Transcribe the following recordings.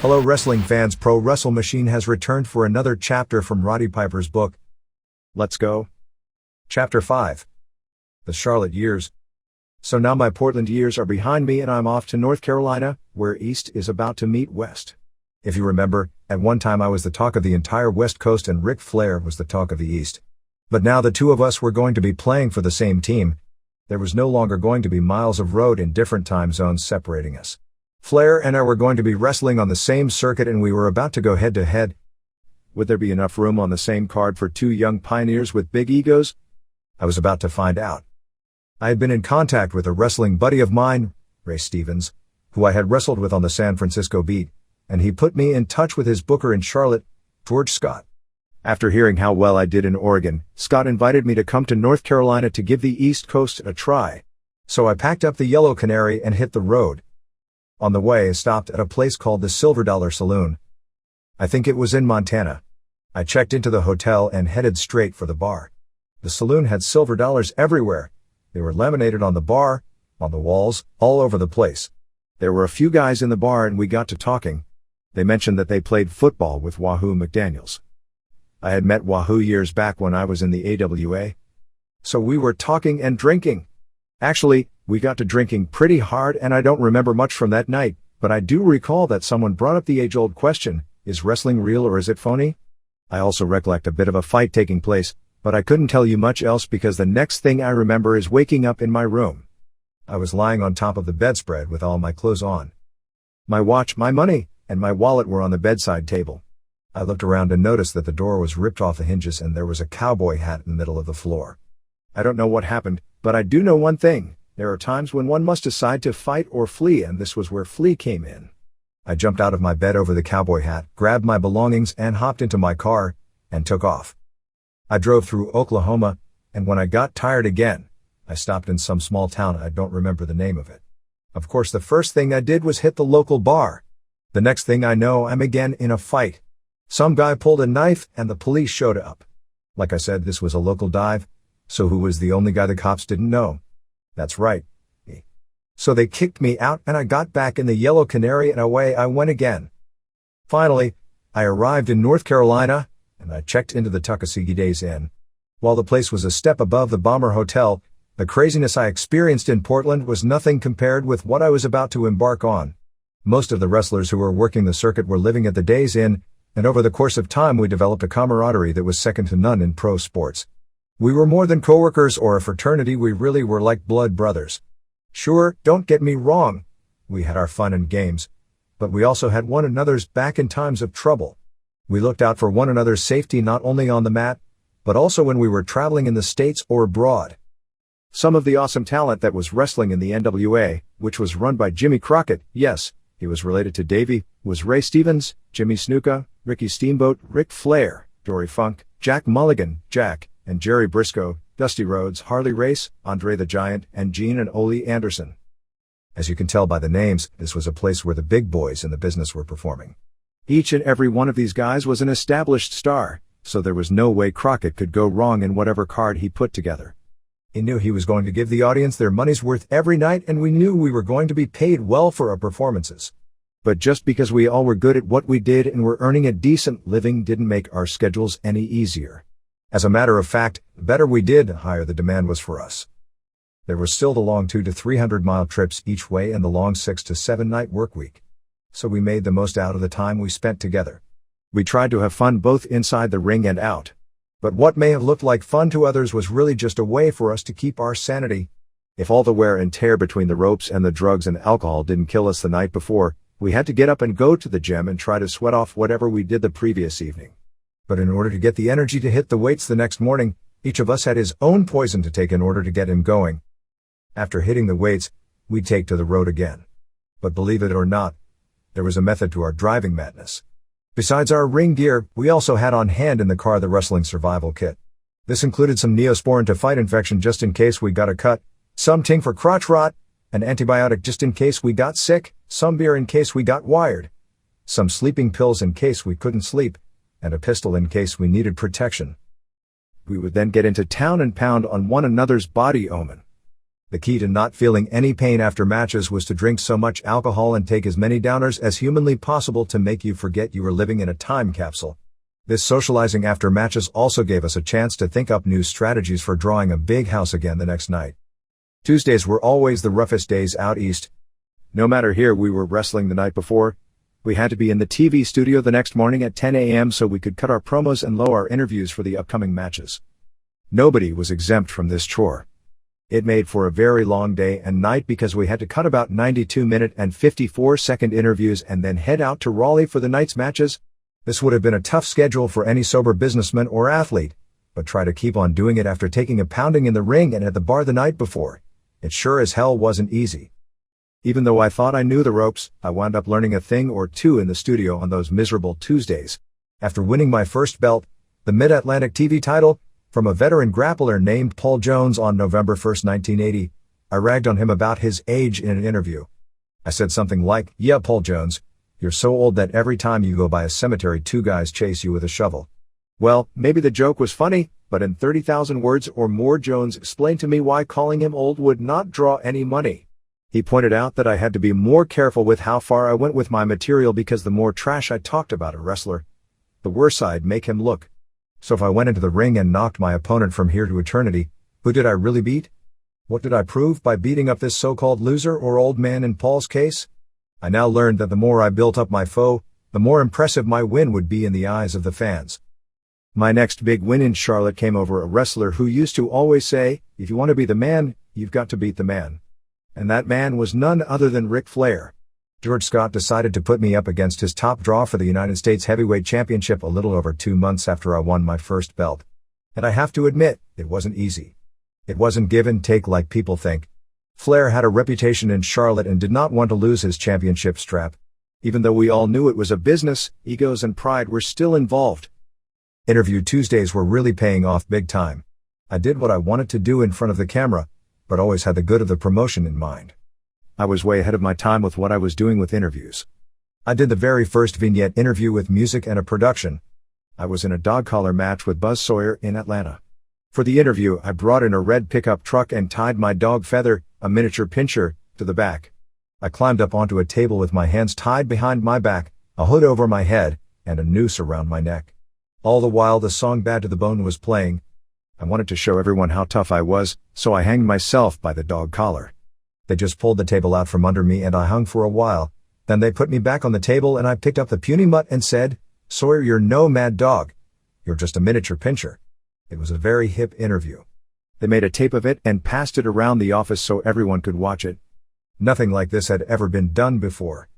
Hello wrestling fans, Pro Wrestle Machine has returned for another chapter from Roddy Piper's book. Let's go. Chapter 5. The Charlotte Years. So now my Portland years are behind me and I'm off to North Carolina, where East is about to meet West. If you remember, at one time I was the talk of the entire West Coast and Ric Flair was the talk of the East. But now the two of us were going to be playing for the same team. There was no longer going to be miles of road in different time zones separating us. Flair and I were going to be wrestling on the same circuit and we were about to go head to head. Would there be enough room on the same card for two young pioneers with big egos? I was about to find out. I had been in contact with a wrestling buddy of mine, Ray Stevens, who I had wrestled with on the San Francisco beat, and he put me in touch with his booker in Charlotte, George Scott. After hearing how well I did in Oregon, Scott invited me to come to North Carolina to give the East Coast a try. So I packed up the Yellow Canary and hit the road. On the way I stopped at a place called the Silver Dollar Saloon. I think it was in Montana. I checked into the hotel and headed straight for the bar. The saloon had silver dollars everywhere. They were laminated on the bar, on the walls, all over the place. There were a few guys in the bar and we got to talking. They mentioned that they played football with Wahoo McDaniels. I had met Wahoo years back when I was in the AWA. So we were talking and drinking. Actually, we got to drinking pretty hard and I don't remember much from that night, but I do recall that someone brought up the age-old question, is wrestling real or is it phony? I also recollect a bit of a fight taking place, but I couldn't tell you much else because the next thing I remember is waking up in my room. I was lying on top of the bedspread with all my clothes on. My watch, my money, and my wallet were on the bedside table. I looked around and noticed that the door was ripped off the hinges and there was a cowboy hat in the middle of the floor. I don't know what happened, but I do know one thing. There are times when one must decide to fight or flee, and this was where flee came in. I jumped out of my bed over the cowboy hat, grabbed my belongings and hopped into my car, and took off. I drove through Oklahoma, and when I got tired again, I stopped in some small town. I don't remember the name of it. Of course, the first thing I did was hit the local bar. The next thing I know, I'm again in a fight. Some guy pulled a knife and the police showed up. Like I said, this was a local dive, so who was the only guy the cops didn't know? That's right, me. So they kicked me out and I got back in the Yellow Canary and away I went again. Finally, I arrived in North Carolina and I checked into the Tuckasegee Days Inn. While the place was a step above the Bomber Hotel, the craziness I experienced in Portland was nothing compared with what I was about to embark on. Most of the wrestlers who were working the circuit were living at the Days Inn, and over the course of time we developed a camaraderie that was second to none in pro sports. We were more than coworkers or a fraternity, we really were like blood brothers. Sure, don't get me wrong, we had our fun and games, but we also had one another's back in times of trouble. We looked out for one another's safety not only on the mat, but also when we were traveling in the States or abroad. Some of the awesome talent that was wrestling in the NWA, which was run by Jimmy Crockett, yes, he was related to Davey, was Ray Stevens, Jimmy Snuka, Ricky Steamboat, Ric Flair, Dory Funk, Jack Mulligan, Jack, and Jerry Briscoe, Dusty Rhodes, Harley Race, Andre the Giant, and Gene and Ole Anderson. As you can tell by the names, this was a place where the big boys in the business were performing. Each and every one of these guys was an established star, so there was no way Crockett could go wrong in whatever card he put together. He knew he was going to give the audience their money's worth every night, and we knew we were going to be paid well for our performances. But just because we all were good at what we did and were earning a decent living didn't make our schedules any easier. As a matter of fact, the better we did, the higher the demand was for us. There was still the long 200 to 300 mile trips each way and the long 6 to 7 night work week. So we made the most out of the time we spent together. We tried to have fun both inside the ring and out. But what may have looked like fun to others was really just a way for us to keep our sanity. If all the wear and tear between the ropes and the drugs and alcohol didn't kill us the night before, we had to get up and go to the gym and try to sweat off whatever we did the previous evening. But in order to get the energy to hit the weights the next morning, each of us had his own poison to take in order to get him going. After hitting the weights, we'd take to the road again. But believe it or not, there was a method to our driving madness. Besides our ring gear, we also had on hand in the car the wrestling survival kit. This included some Neosporin to fight infection just in case we got a cut, some ting for crotch rot, an antibiotic just in case we got sick, some beer in case we got wired, some sleeping pills in case we couldn't sleep, and a pistol in case we needed protection. We would then get into town and pound on one another's body omen. The key to not feeling any pain after matches was to drink so much alcohol and take as many downers as humanly possible to make you forget you were living in a time capsule. This socializing after matches also gave us a chance to think up new strategies for drawing a big house again the next night. Tuesdays were always the roughest days out east. No matter here we were wrestling the night before, we had to be in the TV studio the next morning at 10 a.m. so we could cut our promos and load our interviews for the upcoming matches. Nobody was exempt from this chore. It made for a very long day and night because we had to cut about 92-minute and 54-second interviews and then head out to Raleigh for the night's matches. This would have been a tough schedule for any sober businessman or athlete, but try to keep on doing it after taking a pounding in the ring and at the bar the night before. It sure as hell wasn't easy. Even though I thought I knew the ropes, I wound up learning a thing or two in the studio on those miserable Tuesdays. After winning my first belt, the Mid-Atlantic TV title, from a veteran grappler named Paul Jones on November 1, 1980, I ragged on him about his age in an interview. I said something like, "Yeah, Paul Jones, you're so old that every time you go by a cemetery 2 guys chase you with a shovel." Well, maybe the joke was funny, but in 30,000 words or more Jones explained to me why calling him old would not draw any money. He pointed out that I had to be more careful with how far I went with my material because the more trash I talked about a wrestler, the worse I'd make him look. So if I went into the ring and knocked my opponent from here to eternity, who did I really beat? What did I prove by beating up this so-called loser or old man in Paul's case? I now learned that the more I built up my foe, the more impressive my win would be in the eyes of the fans. My next big win in Charlotte came over a wrestler who used to always say, "If you want to be the man, you've got to beat the man." And that man was none other than Ric Flair. George Scott decided to put me up against his top draw for the United States Heavyweight Championship a little over 2 months after I won my first belt. And I have to admit, it wasn't easy. It wasn't give and take like people think. Flair had a reputation in Charlotte and did not want to lose his championship strap. Even though we all knew it was a business, egos and pride were still involved. Interview Tuesdays were really paying off big time. I did what I wanted to do in front of the camera, but always had the good of the promotion in mind. I was way ahead of my time with what I was doing with interviews. I did the very first vignette interview with music and a production. I was in a dog collar match with Buzz Sawyer in Atlanta. For the interview, I brought in a red pickup truck and tied my dog Feather, a miniature pinscher, to the back. I climbed up onto a table with my hands tied behind my back, a hood over my head, and a noose around my neck. All the while the song Bad to the Bone was playing. I wanted to show everyone how tough I was, so I hanged myself by the dog collar. They just pulled the table out from under me and I hung for a while. Then they put me back on the table and I picked up the puny mutt and said, "Sawyer, you're no mad dog. You're just a miniature pincher." It was a very hip interview. They made a tape of it and passed it around the office so everyone could watch it. Nothing like this had ever been done before.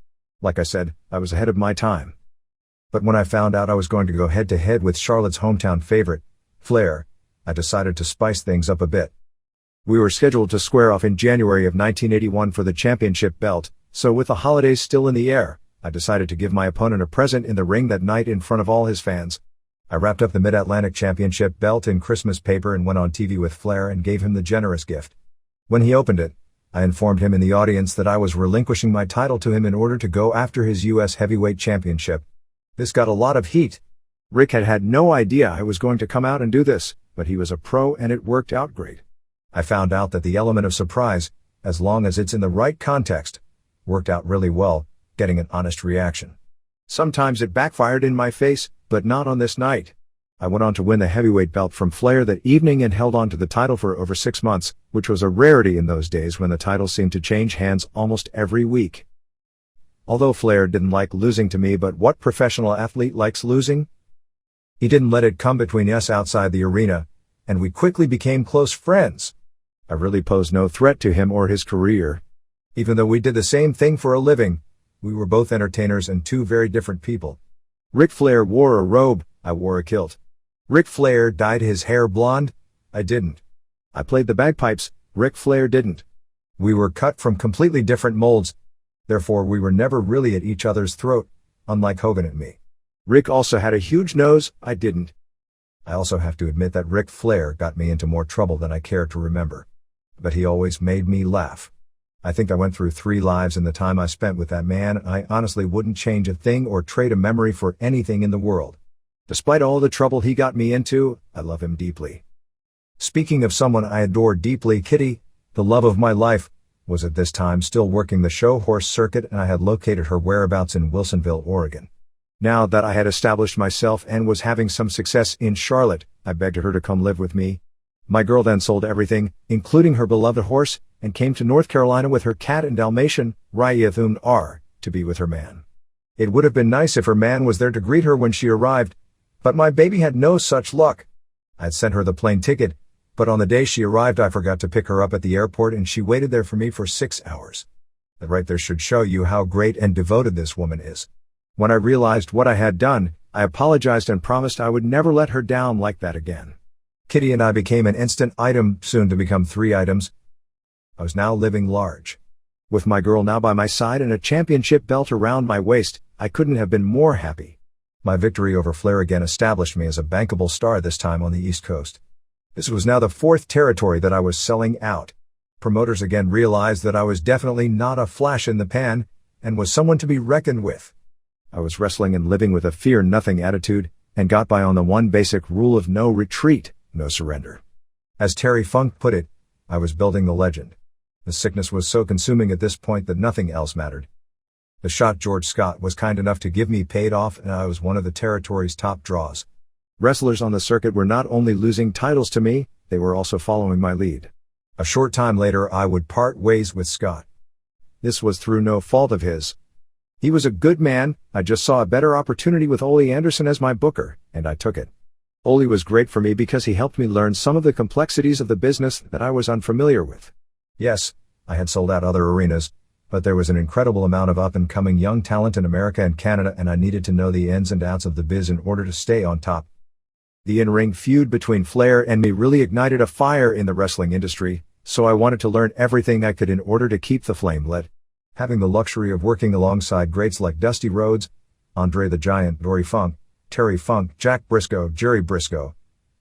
Like I said, I was ahead of my time. But when I found out I was going to go head to head with Charlotte's hometown favorite, Flair, I decided to spice things up a bit. We were scheduled to square off in January of 1981 for the championship belt, so with the holidays still in the air, I decided to give my opponent a present in the ring that night in front of all his fans. I wrapped up the Mid-Atlantic Championship belt in Christmas paper and went on TV with Flair and gave him the generous gift. When he opened it, I informed him in the audience that I was relinquishing my title to him in order to go after his U.S. Heavyweight Championship. This got a lot of heat. Rick had no idea I was going to come out and do this, but he was a pro and it worked out great. I found out that the element of surprise, as long as it's in the right context, worked out really well, getting an honest reaction. Sometimes it backfired in my face, but not on this night. I went on to win the heavyweight belt from Flair that evening and held on to the title for over 6 months, which was a rarity in those days when the title seemed to change hands almost every week. Although Flair didn't like losing to me, but what professional athlete likes losing? He didn't let it come between us outside the arena, and we quickly became close friends. I really posed no threat to him or his career. Even though we did the same thing for a living, we were both entertainers and 2 very different people. Ric Flair wore a robe, I wore a kilt. Ric Flair dyed his hair blonde, I didn't. I played the bagpipes, Ric Flair didn't. We were cut from completely different molds, therefore we were never really at each other's throat, unlike Hogan and me. Rick also had a huge nose, I didn't. I also have to admit that Ric Flair got me into more trouble than I care to remember. But he always made me laugh. I think I went through 3 lives in the time I spent with that man. I honestly wouldn't change a thing or trade a memory for anything in the world. Despite all the trouble he got me into, I love him deeply. Speaking of someone I adore deeply, Kitty, the love of my life, was at this time still working the show horse circuit, and I had located her whereabouts in Wilsonville, Oregon. Now that I had established myself and was having some success in Charlotte, I begged her to come live with me. My girl then sold everything, including her beloved horse, and came to North Carolina with her cat and Dalmatian, Ryathum R, to be with her man. It would have been nice if her man was there to greet her when she arrived, but my baby had no such luck. I'd sent her the plane ticket, but on the day she arrived I forgot to pick her up at the airport, and she waited there for me for 6 hours. That right there should show you how great and devoted this woman is. When I realized what I had done, I apologized and promised I would never let her down like that again. Kitty and I became an instant item, soon to become 3 items. I was now living large. With my girl now by my side and a championship belt around my waist, I couldn't have been more happy. My victory over Flair again established me as a bankable star, this time on the East Coast. This was now the 4th territory that I was selling out. Promoters again realized that I was definitely not a flash in the pan, and was someone to be reckoned with. I was wrestling and living with a fear-nothing attitude, and got by on the one basic rule of no retreat, no surrender. As Terry Funk put it, I was building the legend. The sickness was so consuming at this point that nothing else mattered. The shot George Scott was kind enough to give me paid off, and I was one of the territory's top draws. Wrestlers on the circuit were not only losing titles to me, they were also following my lead. A short time later I would part ways with Scott. This was through no fault of his. He was a good man. I just saw a better opportunity with Ole Anderson as my booker, and I took it. Ole was great for me because he helped me learn some of the complexities of the business that I was unfamiliar with. Yes, I had sold out other arenas, but there was an incredible amount of up-and-coming young talent in America and Canada, and I needed to know the ins and outs of the biz in order to stay on top. The in-ring feud between Flair and me really ignited a fire in the wrestling industry, so I wanted to learn everything I could in order to keep the flame lit. Having the luxury of working alongside greats like Dusty Rhodes, Andre the Giant, Dory Funk, Terry Funk, Jack Briscoe, Jerry Briscoe,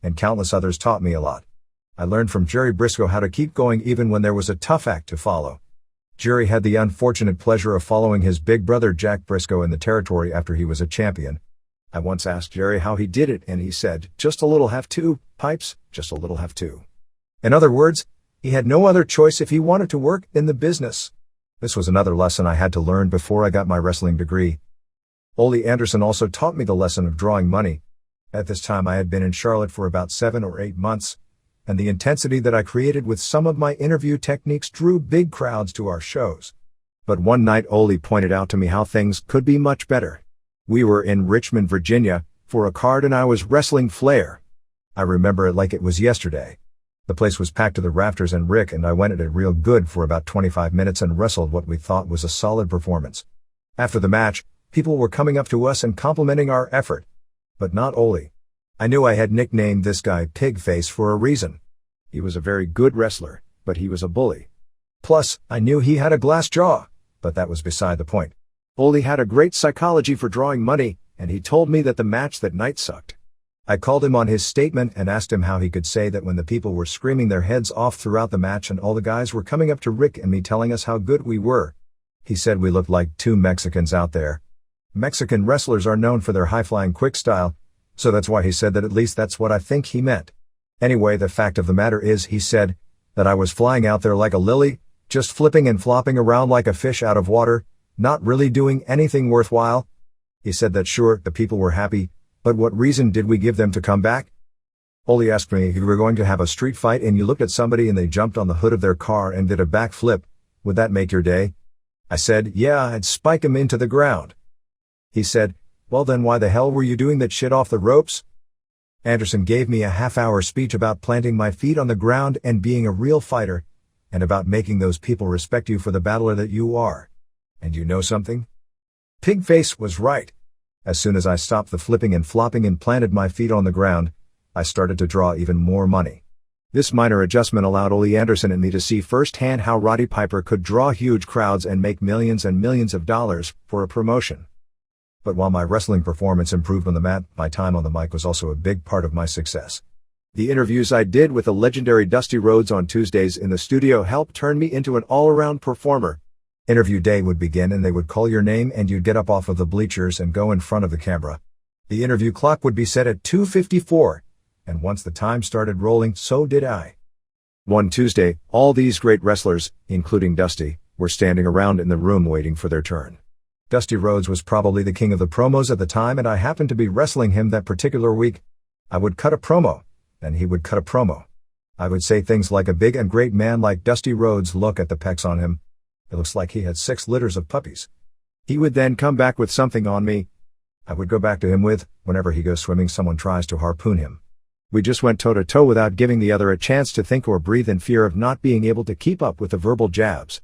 and countless others taught me a lot. I learned from Jerry Briscoe how to keep going even when there was a tough act to follow. Jerry had the unfortunate pleasure of following his big brother Jack Briscoe in the territory after he was a champion. I once asked Jerry how he did it, and he said, "Just a little have to, pipes, just a little have to." In other words, he had no other choice if he wanted to work in the business. This was another lesson I had to learn before I got my wrestling degree. Ole Anderson also taught me the lesson of drawing money. At this time I had been in Charlotte for about 7 or 8 months, and the intensity that I created with some of my interview techniques drew big crowds to our shows. But one night Ole pointed out to me how things could be much better. We were in Richmond, Virginia, for a card, and I was wrestling Flair. I remember it like it was yesterday. The place was packed to the rafters, and Rick and I went at it real good for about 25 minutes and wrestled what we thought was a solid performance. After the match, people were coming up to us and complimenting our effort. But not Ole. I knew I had nicknamed this guy Pigface for a reason. He was a very good wrestler, but he was a bully. Plus, I knew he had a glass jaw, but that was beside the point. Ole had a great psychology for drawing money, and he told me that the match that night sucked. I called him on his statement and asked him how he could say that when the people were screaming their heads off throughout the match and all the guys were coming up to Rick and me telling us how good we were. He said we looked like 2 Mexicans out there. Mexican wrestlers are known for their high-flying quick style, so that's why he said that. At least that's what I think he meant. Anyway, the fact of the matter is, he said, that I was flying out there like a lily, just flipping and flopping around like a fish out of water, not really doing anything worthwhile. He said that sure, the people were happy, but what reason did we give them to come back? Ole asked me if we were going to have a street fight and you looked at somebody and they jumped on the hood of their car and did a backflip, would that make your day? I said, yeah, I'd spike 'em into the ground. He said, well then why the hell were you doing that shit off the ropes? Anderson gave me a half-hour speech about planting my feet on the ground and being a real fighter, and about making those people respect you for the battler that you are. And you know something? Pigface was right. As soon as I stopped the flipping and flopping and planted my feet on the ground, I started to draw even more money. This minor adjustment allowed Ole Anderson and me to see firsthand how Roddy Piper could draw huge crowds and make millions and millions of dollars for a promotion. But while my wrestling performance improved on the mat, my time on the mic was also a big part of my success. The interviews I did with the legendary Dusty Rhodes on Tuesdays in the studio helped turn me into an all-around performer. Interview day would begin and they would call your name and you'd get up off of the bleachers and go in front of the camera. The interview clock would be set at 2:54, and once the time started rolling, so did I. One Tuesday, all these great wrestlers, including Dusty, were standing around in the room waiting for their turn. Dusty Rhodes was probably the king of the promos at the time, and I happened to be wrestling him that particular week. I would cut a promo, and he would cut a promo. I would say things like, "A big and great man like Dusty Rhodes, look at the pecs on him. It looks like he had 6 litters of puppies." He would then come back with something on me. I would go back to him with, "Whenever he goes swimming, someone tries to harpoon him." We just went toe-to-toe without giving the other a chance to think or breathe in fear of not being able to keep up with the verbal jabs.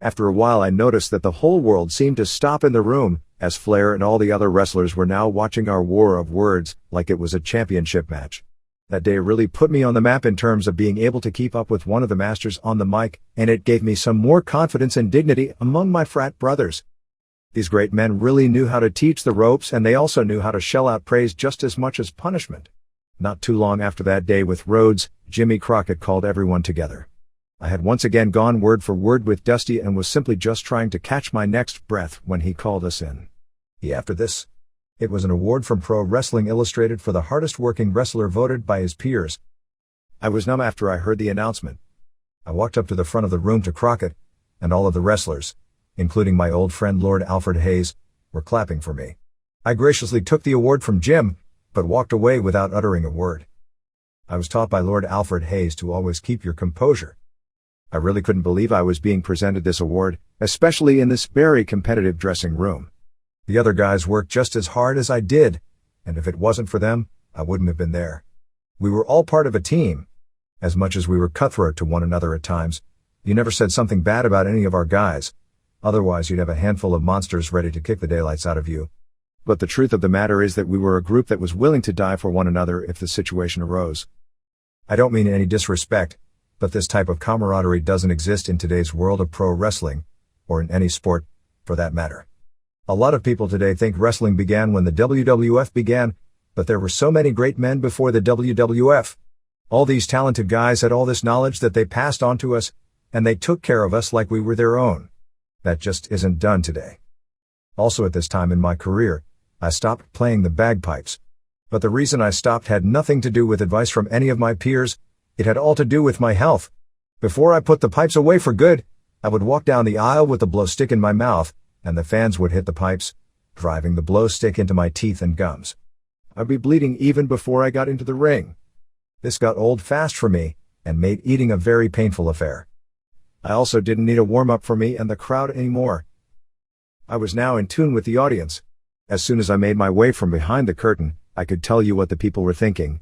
After a while I noticed that the whole world seemed to stop in the room, as Flair and all the other wrestlers were now watching our war of words like it was a championship match. That day really put me on the map in terms of being able to keep up with one of the masters on the mic, and it gave me some more confidence and dignity among my frat brothers. These great men really knew how to teach the ropes, and they also knew how to shell out praise just as much as punishment. Not too long after that day with Rhodes, Jimmy Crockett called everyone together. I had once again gone word for word with Dusty and was simply just trying to catch my next breath when he called us in. After this, it was an award from Pro Wrestling Illustrated for the hardest working wrestler voted by his peers. I was numb after I heard the announcement. I walked up to the front of the room to Crockett, and all of the wrestlers, including my old friend Lord Alfred Hayes, were clapping for me. I graciously took the award from Jim, but walked away without uttering a word. I was taught by Lord Alfred Hayes to always keep your composure. I really couldn't believe I was being presented this award, especially in this very competitive dressing room. The other guys worked just as hard as I did, and if it wasn't for them, I wouldn't have been there. We were all part of a team. As much as we were cutthroat to one another at times, you never said something bad about any of our guys. Otherwise you'd have a handful of monsters ready to kick the daylights out of you. But the truth of the matter is that we were a group that was willing to die for one another if the situation arose. I don't mean any disrespect, but this type of camaraderie doesn't exist in today's world of pro wrestling, or in any sport, for that matter. A lot of people today think wrestling began when the WWF began, but there were so many great men before the WWF. All these talented guys had all this knowledge that they passed on to us, and they took care of us like we were their own. That just isn't done today. Also at this time in my career, I stopped playing the bagpipes. But the reason I stopped had nothing to do with advice from any of my peers, it had all to do with my health. Before I put the pipes away for good, I would walk down the aisle with the blow stick in my mouth, and the fans would hit the pipes, driving the blow stick into my teeth and gums. I'd be bleeding even before I got into the ring. This got old fast for me, and made eating a very painful affair. I also didn't need a warm-up for me and the crowd anymore. I was now in tune with the audience. As soon as I made my way from behind the curtain, I could tell you what the people were thinking.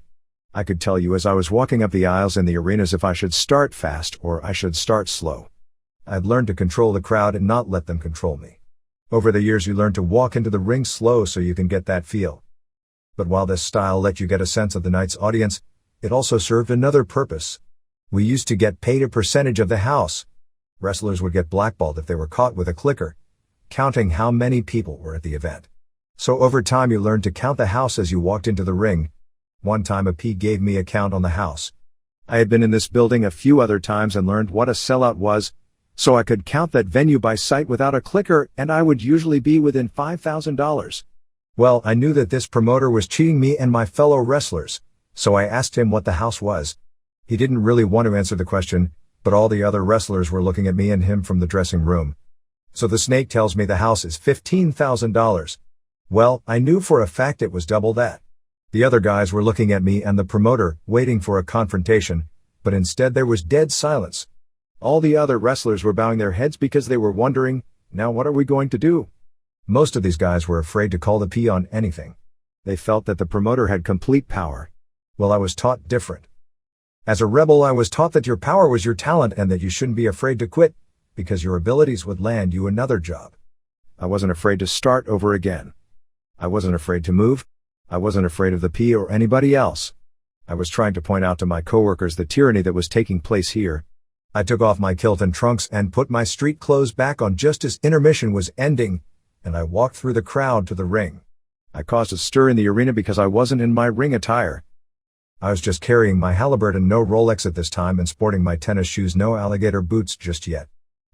I could tell you as I was walking up the aisles in the arenas if I should start fast or I should start slow. I'd learned to control the crowd and not let them control me. Over the years you learn to walk into the ring slow so you can get that feel. But while this style let you get a sense of the night's audience, it also served another purpose. We used to get paid a percentage of the house. Wrestlers would get blackballed if they were caught with a clicker, counting how many people were at the event. So over time you learned to count the house as you walked into the ring. One time a P gave me a count on the house. I had been in this building a few other times and learned what a sellout was, so I could count that venue by sight without a clicker, and I would usually be within $5,000. Well, I knew that this promoter was cheating me and my fellow wrestlers, so I asked him what the house was. He didn't really want to answer the question, but all the other wrestlers were looking at me and him from the dressing room. So the snake tells me the house is $15,000. Well, I knew for a fact it was double that. The other guys were looking at me and the promoter, waiting for a confrontation, but instead there was dead silence. All the other wrestlers were bowing their heads because they were wondering, now what are we going to do? Most of these guys were afraid to call the P on anything. They felt that the promoter had complete power. Well, I was taught different. As a rebel, I was taught that your power was your talent and that you shouldn't be afraid to quit, because your abilities would land you another job. I wasn't afraid to start over again. I wasn't afraid to move. I wasn't afraid of the P or anybody else. I was trying to point out to my coworkers the tyranny that was taking place here. I took off my kilt and trunks and put my street clothes back on just as intermission was ending, and I walked through the crowd to the ring. I caused a stir in the arena because I wasn't in my ring attire. I was just carrying my halberd and no Rolex at this time and sporting my tennis shoes, no alligator boots just yet.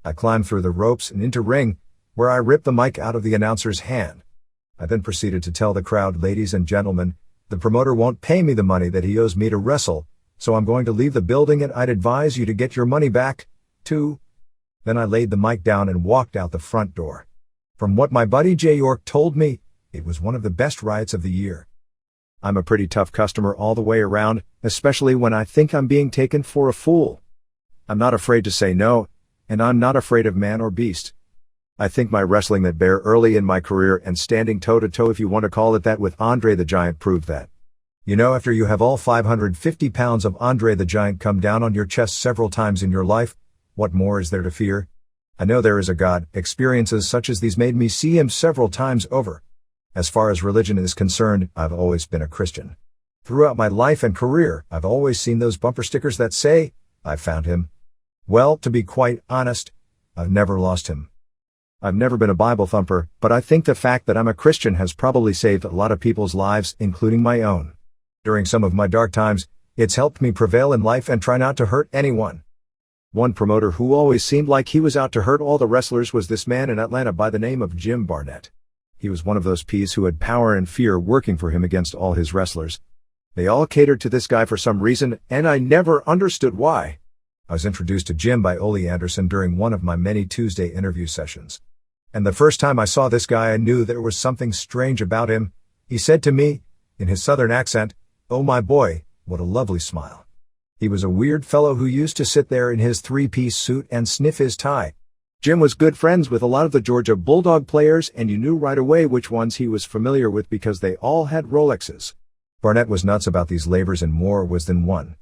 I climbed through the ropes and into ring, where I ripped the mic out of the announcer's hand. I then proceeded to tell the crowd, ladies and gentlemen, the promoter won't pay me the money that he owes me to wrestle, So I'm going to leave the building and I'd advise you to get your money back, too. Then I laid the mic down and walked out the front door. From what my buddy Jay York told me, it was one of the best riots of the year. I'm a pretty tough customer all the way around, especially when I think I'm being taken for a fool. I'm not afraid to say no, and I'm not afraid of man or beast. I think my wrestling that bear early in my career and standing toe-to-toe, if you want to call it that, with Andre the Giant proved that. You know, after you have all 550 pounds of Andre the Giant come down on your chest several times in your life, what more is there to fear? I know there is a God. Experiences such as these made me see him several times over. As far as religion is concerned, I've always been a Christian. Throughout my life and career, I've always seen those bumper stickers that say, "I found him." Well, to be quite honest, I've never lost him. I've never been a Bible thumper, but I think the fact that I'm a Christian has probably saved a lot of people's lives, including my own. During some of my dark times, it's helped me prevail in life and try not to hurt anyone. One promoter who always seemed like he was out to hurt all the wrestlers was this man in Atlanta by the name of Jim Barnett. He was one of those peas who had power and fear working for him against all his wrestlers. They all catered to this guy for some reason, and I never understood why. I was introduced to Jim by Ole Anderson during one of my many Tuesday interview sessions. And the first time I saw this guy, I knew there was something strange about him. He said to me, in his southern accent, "Oh my boy, what a lovely smile." He was a weird fellow who used to sit there in his three-piece suit and sniff his tie. Jim was good friends with a lot of the Georgia Bulldog players, and you knew right away which ones he was familiar with because they all had Rolexes. Barnett was nuts about these labors, and more was than one.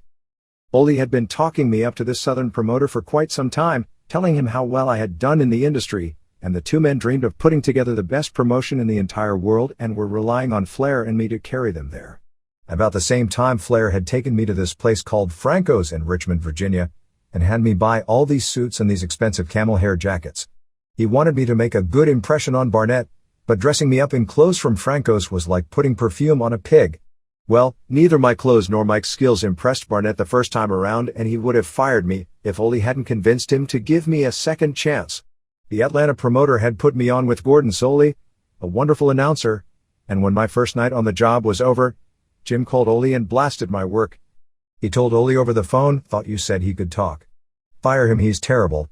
Ole had been talking me up to this southern promoter for quite some time, telling him how well I had done in the industry, and the two men dreamed of putting together the best promotion in the entire world and were relying on Flair and me to carry them there. About the same time, Flair had taken me to this place called Franco's in Richmond, Virginia, and had me buy all these suits and these expensive camel hair jackets. He wanted me to make a good impression on Barnett, but dressing me up in clothes from Franco's was like putting perfume on a pig. Well, neither my clothes nor my skills impressed Barnett the first time around, and he would have fired me if Ole hadn't convinced him to give me a second chance. The Atlanta promoter had put me on with Gordon Soley, a wonderful announcer, and when my first night on the job was over, Jim called Ole and blasted my work. He told Ole over the phone, "Thought you said he could talk. Fire him, he's terrible."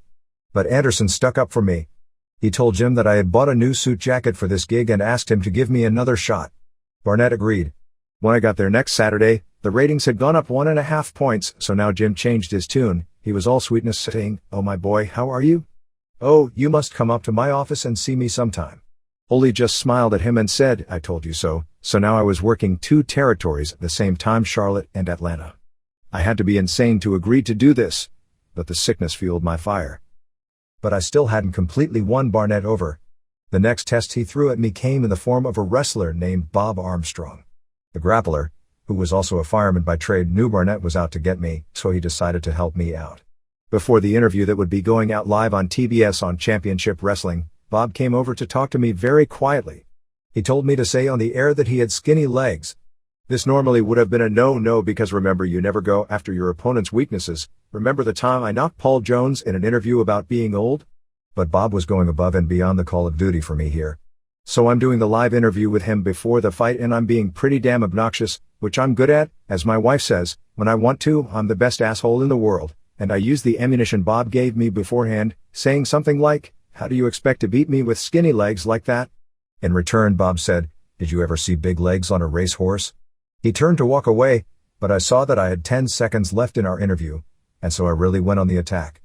But Anderson stuck up for me. He told Jim that I had bought a new suit jacket for this gig and asked him to give me another shot. Barnett agreed. When I got there next Saturday, the ratings had gone up 1.5 points, so now Jim changed his tune. He was all sweetness, saying, "Oh my boy, how are you? Oh, you must come up to my office and see me sometime." Ole just smiled at him and said, "I told you so." So now I was working 2 territories at the same time, Charlotte and Atlanta. I had to be insane to agree to do this, but the sickness fueled my fire. But I still hadn't completely won Barnett over. The next test he threw at me came in the form of a wrestler named Bob Armstrong. The grappler, who was also a fireman by trade, knew Barnett was out to get me, so he decided to help me out. Before the interview that would be going out live on TBS on Championship Wrestling, Bob came over to talk to me very quietly. He told me to say on the air that he had skinny legs. This normally would have been a no-no because remember, you never go after your opponent's weaknesses. Remember the time I knocked Paul Jones in an interview about being old? But Bob was going above and beyond the call of duty for me here. So I'm doing the live interview with him before the fight, and I'm being pretty damn obnoxious, which I'm good at. As my wife says, when I want to, I'm the best asshole in the world, and I used the ammunition Bob gave me beforehand, saying something like, "How do you expect to beat me with skinny legs like that?" In return, Bob said, "Did you ever see big legs on a racehorse?" He turned to walk away, but I saw that I had 10 seconds left in our interview, and so I really went on the attack.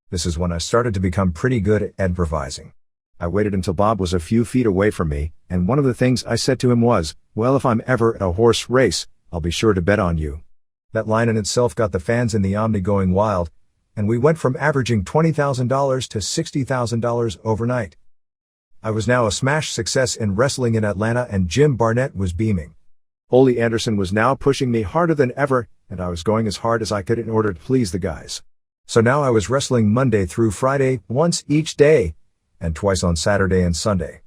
This is when I started to become pretty good at improvising. I waited until Bob was a few feet away from me, and one of the things I said to him was, "Well, if I'm ever at a horse race, I'll be sure to bet on you." That line in itself got the fans in the Omni going wild, and we went from averaging $20,000 to $60,000 overnight. I was now a smash success in wrestling in Atlanta, and Jim Barnett was beaming. Ole Anderson was now pushing me harder than ever, and I was going as hard as I could in order to please the guys. So now I was wrestling Monday through Friday, once each day, and twice on Saturday and Sunday.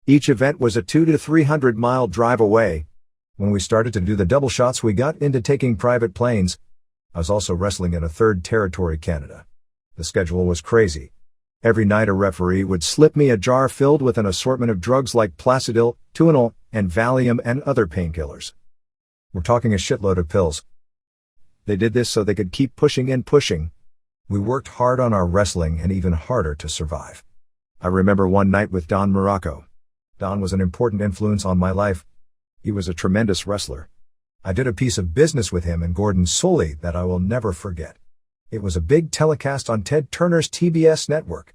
Each event was a 200 to 300 mile drive away. When we started to do the double shots, we got into taking private planes. I was also wrestling in a 3rd territory, Canada. The schedule was crazy. Every night a referee would slip me a jar filled with an assortment of drugs like Placidil, Tuinal, and Valium and other painkillers. We're talking a shitload of pills. They did this so they could keep pushing and pushing. We worked hard on our wrestling and even harder to survive. I remember one night with Don Morocco. Don was an important influence on my life. He was a tremendous wrestler. I did a piece of business with him and Gordon Soley that I will never forget. It was a big telecast on Ted Turner's TBS network.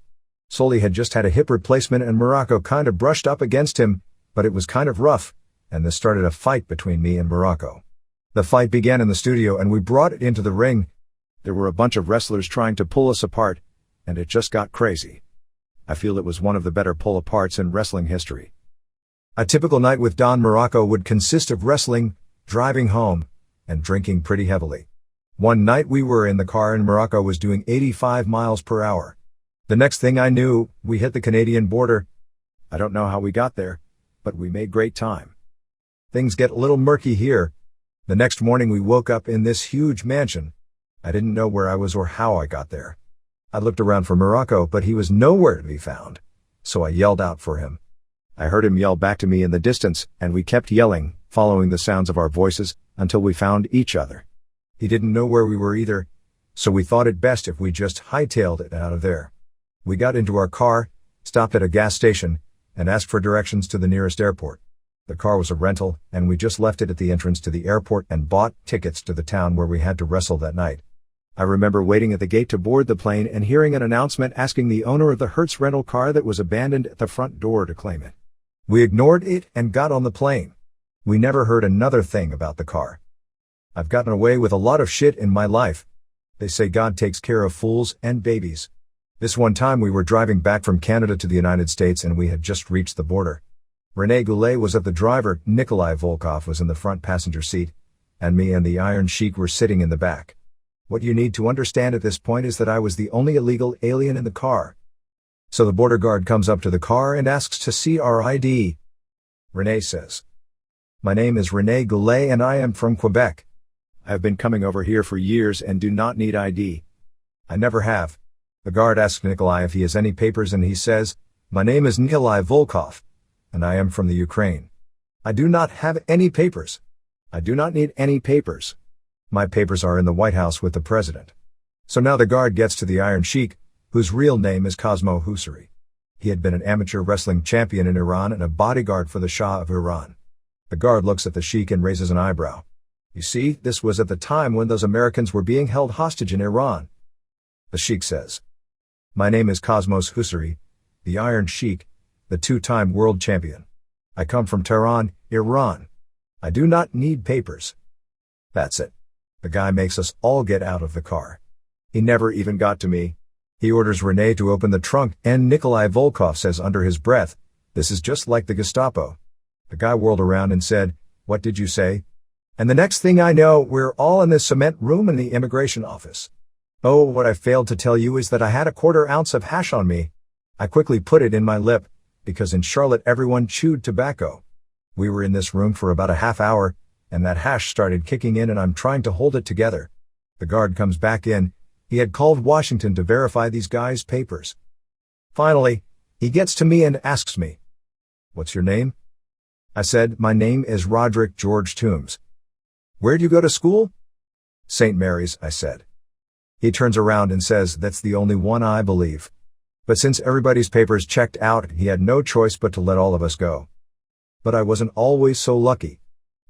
Soley had just had a hip replacement and Morocco kind of brushed up against him, but it was kind of rough, and this started a fight between me and Morocco. The fight began in the studio and we brought it into the ring. There were a bunch of wrestlers trying to pull us apart, and it just got crazy. I feel it was one of the better pull-aparts in wrestling history. A typical night with Don Morocco would consist of wrestling, driving home, and drinking pretty heavily. One night we were in the car and Morocco was doing 85 miles per hour. The next thing I knew, we hit the Canadian border. I don't know how we got there, but we made great time. Things get a little murky here. The next morning we woke up in this huge mansion. I didn't know where I was or how I got there. I looked around for Morocco, but he was nowhere to be found. So I yelled out for him. I heard him yell back to me in the distance, and we kept yelling, following the sounds of our voices, until we found each other. He didn't know where we were either, so we thought it best if we just hightailed it out of there. We got into our car, stopped at a gas station, and asked for directions to the nearest airport. The car was a rental, and we just left it at the entrance to the airport and bought tickets to the town where we had to wrestle that night. I remember waiting at the gate to board the plane and hearing an announcement asking the owner of the Hertz rental car that was abandoned at the front door to claim it. We ignored it and got on the plane. We never heard another thing about the car. I've gotten away with a lot of shit in my life. They say God takes care of fools and babies. This one time we were driving back from Canada to the United States and we had just reached the border. Rene Goulet was at the driver, Nikolai Volkov was in the front passenger seat, and me and the Iron Sheik were sitting in the back. What you need to understand at this point is that I was the only illegal alien in the car. So the border guard comes up to the car and asks to see our ID. Rene says, "My name is Rene Goulet and I am from Quebec. I have been coming over here for years and do not need ID. I never have." The guard asks Nikolai if he has any papers and he says, "My name is Nikolai Volkov, and I am from the Ukraine. I do not have any papers. I do not need any papers. My papers are in the White House with the president." So now the guard gets to the Iron Sheik, whose real name is Cosmo Hussery. He had been an amateur wrestling champion in Iran and a bodyguard for the Shah of Iran. The guard looks at the Sheik and raises an eyebrow. You see, this was at the time when those Americans were being held hostage in Iran. The Sheik says, "My name is Cosmos Hussery, the Iron Sheik, the two-time world champion. I come from Tehran, Iran. I do not need papers." That's it. The guy makes us all get out of the car. He never even got to me. He orders Rene to open the trunk, and Nikolai Volkov says under his breath, "This is just like the Gestapo." The guy whirled around and said, "What did you say?" And the next thing I know, we're all in this cement room in the immigration office. Oh, what I failed to tell you is that I had a 1/4 ounce of hash on me. I quickly put it in my lip, because in Charlotte everyone chewed tobacco. We were in this room for about a half hour, and that hash started kicking in and I'm trying to hold it together. The guard comes back in. He had called Washington to verify these guys' papers. Finally, he gets to me and asks me, "What's your name?" I said, "My name is Roderick George Toombs." "Where'd you go to school?" "St. Mary's," I said. He turns around and says, "That's the only one I believe." But since everybody's papers checked out, he had no choice but to let all of us go. But I wasn't always so lucky.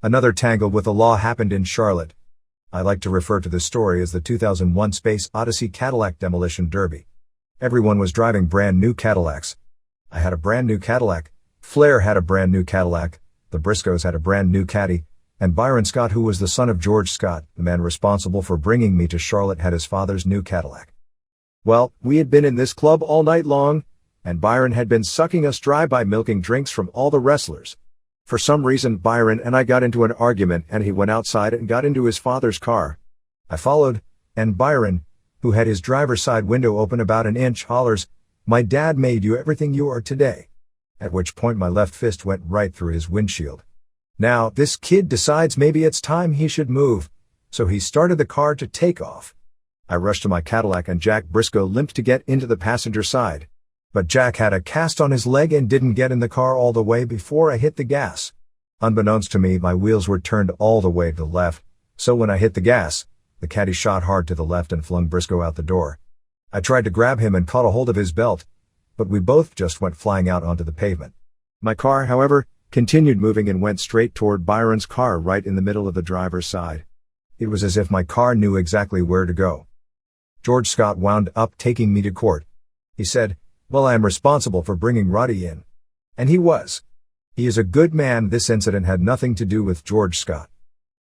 Another tangle with the law happened in Charlotte. I like to refer to this story as the 2001 Space Odyssey Cadillac Demolition Derby. Everyone was driving brand new Cadillacs. I had a brand new Cadillac, Flair had a brand new Cadillac, the Briscoes had a brand new Caddy, and Byron Scott, who was the son of George Scott, the man responsible for bringing me to Charlotte, had his father's new Cadillac. Well, we had been in this club all night long, and Byron had been sucking us dry by milking drinks from all the wrestlers. For some reason, Byron and I got into an argument and he went outside and got into his father's car. I followed, and Byron, who had his driver's side window open about an inch, hollers, "My dad made you everything you are today." At which point my left fist went right through his windshield. Now, this kid decides maybe it's time he should move, so he started the car to take off. I rushed to my Cadillac and Jack Briscoe limped to get into the passenger side. But Jack had a cast on his leg and didn't get in the car all the way before I hit the gas. Unbeknownst to me, my wheels were turned all the way to the left, so when I hit the gas, The caddy shot hard to the left and flung Briscoe out the door. I tried to grab him and caught a hold of his belt, but we both just went flying out onto the pavement. My car, however, continued moving and went straight toward Byron's car right in the middle of the driver's side. It was as if my car knew exactly where to go. George Scott wound up taking me to court. He said, "Well, I am responsible for bringing Roddy in." And he was. He is a good man. This incident had nothing to do with George Scott.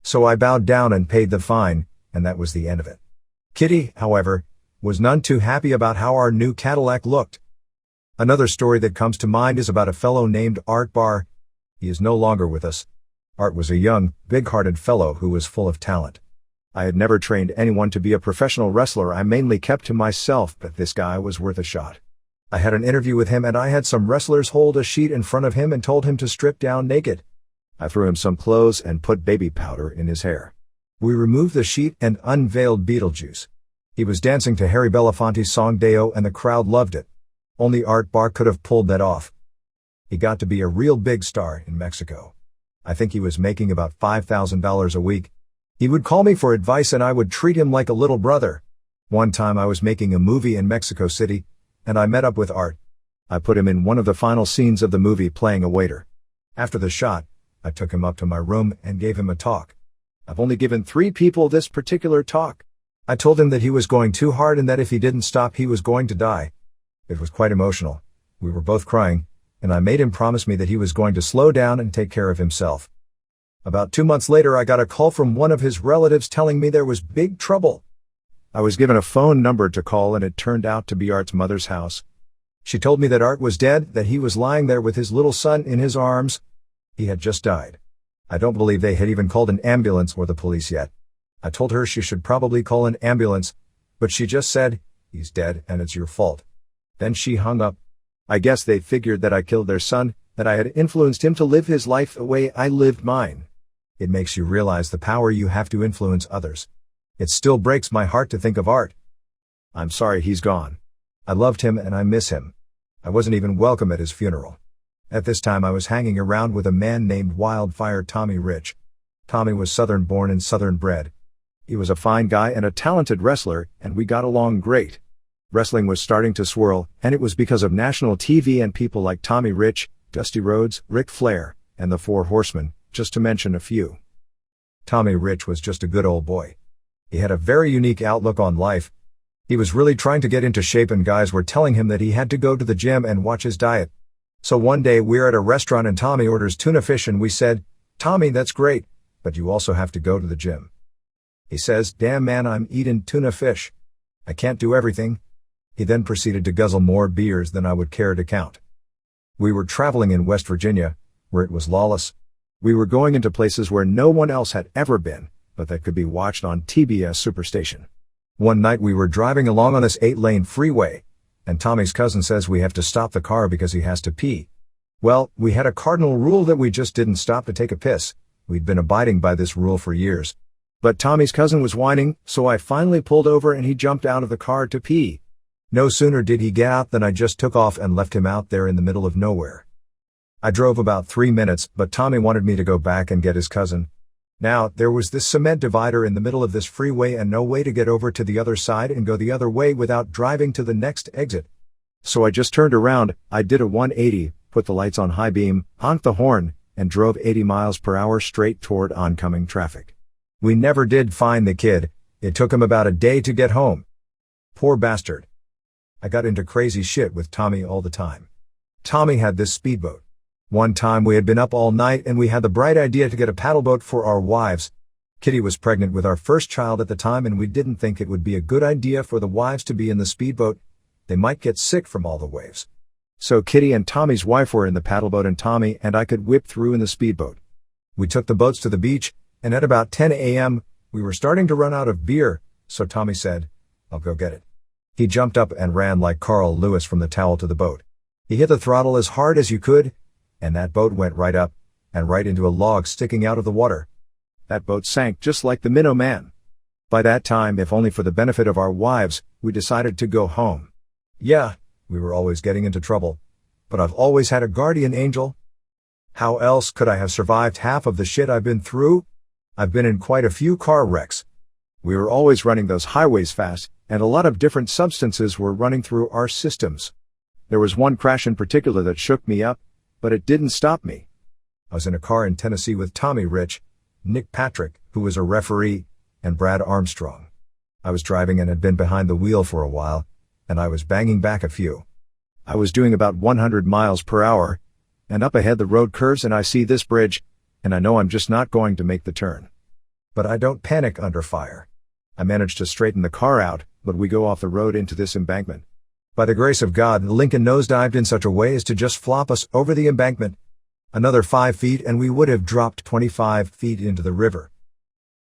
So I bowed down and paid the fine, and that was the end of it. Kitty, however, was none too happy about how our new Cadillac looked. Another story that comes to mind is about a fellow named Art Barr. He is no longer with us. Art was a young, big-hearted fellow who was full of talent. I had never trained anyone to be a professional wrestler. I mainly kept to myself, but this guy was worth a shot. I had an interview with him and I had some wrestlers hold a sheet in front of him and told him to strip down naked. I threw him some clothes and put baby powder in his hair. We removed the sheet and unveiled Beetlejuice. He was dancing to Harry Belafonte's song Deo and the crowd loved it. Only Art Barr could have pulled that off. He got to be a real big star in Mexico. I think he was making about $5,000 a week. He would call me for advice and I would treat him like a little brother. One time I was making a movie in Mexico City, and I met up with Art. I put him in one of the final scenes of the movie playing a waiter. After the shot, I took him up to my room and gave him a talk. I've only given 3 people this particular talk. I told him that he was going too hard and that if he didn't stop he was going to die. It was quite emotional. We were both crying, and I made him promise me that he was going to slow down and take care of himself. About 2 months later I got a call from one of his relatives telling me there was big trouble. I was given a phone number to call and it turned out to be Art's mother's house. She told me that Art was dead, that he was lying there with his little son in his arms. He had just died. I don't believe they had even called an ambulance or the police yet. I told her she should probably call an ambulance, but she just said, "He's dead and it's your fault." Then she hung up. I guess they figured that I killed their son, that I had influenced him to live his life the way I lived mine. It makes you realize the power you have to influence others. It still breaks my heart to think of Art. I'm sorry he's gone. I loved him and I miss him. I wasn't even welcome at his funeral. At this time I was hanging around with a man named Wildfire Tommy Rich. Tommy was Southern born and Southern bred. He was a fine guy and a talented wrestler, and we got along great. Wrestling was starting to swirl, and it was because of national TV and people like Tommy Rich, Dusty Rhodes, Ric Flair, and the Four Horsemen, just to mention a few. Tommy Rich was just a good old boy. He had a very unique outlook on life. He was really trying to get into shape and guys were telling him that he had to go to the gym and watch his diet. So one day we're at a restaurant and Tommy orders tuna fish and we said, "Tommy, that's great, but you also have to go to the gym." He says, "Damn man, I'm eating tuna fish. I can't do everything." He then proceeded to guzzle more beers than I would care to count. We were traveling in West Virginia, where it was lawless. We were going into places where no one else had ever been, but that could be watched on TBS Superstation. One night we were driving along on this 8-lane freeway, and Tommy's cousin says we have to stop the car because he has to pee. Well, we had a cardinal rule that we just didn't stop to take a piss. We'd been abiding by this rule for years. But Tommy's cousin was whining, so I finally pulled over and he jumped out of the car to pee. No sooner did he get out than I just took off and left him out there in the middle of nowhere. I drove about 3 minutes, but Tommy wanted me to go back and get his cousin. Now, there was this cement divider in the middle of this freeway and no way to get over to the other side and go the other way without driving to the next exit. So I just turned around, I did a 180, put the lights on high beam, honked the horn, and drove 80 miles per hour straight toward oncoming traffic. We never did find the kid. It took him about a day to get home. Poor bastard. I got into crazy shit with Tommy all the time. Tommy had this speedboat. One time we had been up all night and we had the bright idea to get a paddleboat for our wives. Kitty was pregnant with our first child at the time and we didn't think it would be a good idea for the wives to be in the speedboat. They might get sick from all the waves. So Kitty and Tommy's wife were in the paddleboat and Tommy and I could whip through in the speedboat. We took the boats to the beach, and at about 10 a.m., we were starting to run out of beer, so Tommy said, "I'll go get it." He jumped up and ran like Carl Lewis from the towel to the boat. He hit the throttle as hard as you could, and that boat went right up, and right into a log sticking out of the water. That boat sank just like the Minnow Man. By that time, if only for the benefit of our wives, we decided to go home. Yeah, we were always getting into trouble, but I've always had a guardian angel. How else could I have survived half of the shit I've been through? I've been in quite a few car wrecks. We were always running those highways fast, and a lot of different substances were running through our systems. There was one crash in particular that shook me up, but it didn't stop me. I was in a car in Tennessee with Tommy Rich, Nick Patrick, who was a referee, and Brad Armstrong. I was driving and had been behind the wheel for a while, and I was banging back a few. I was doing about 100 miles per hour, and up ahead the road curves and I see this bridge, and I know I'm just not going to make the turn. But I don't panic under fire. I manage to straighten the car out, but we go off the road into this embankment. By the grace of God, the Lincoln nosedived in such a way as to just flop us over the embankment. Another 5 feet and we would have dropped 25 feet into the river.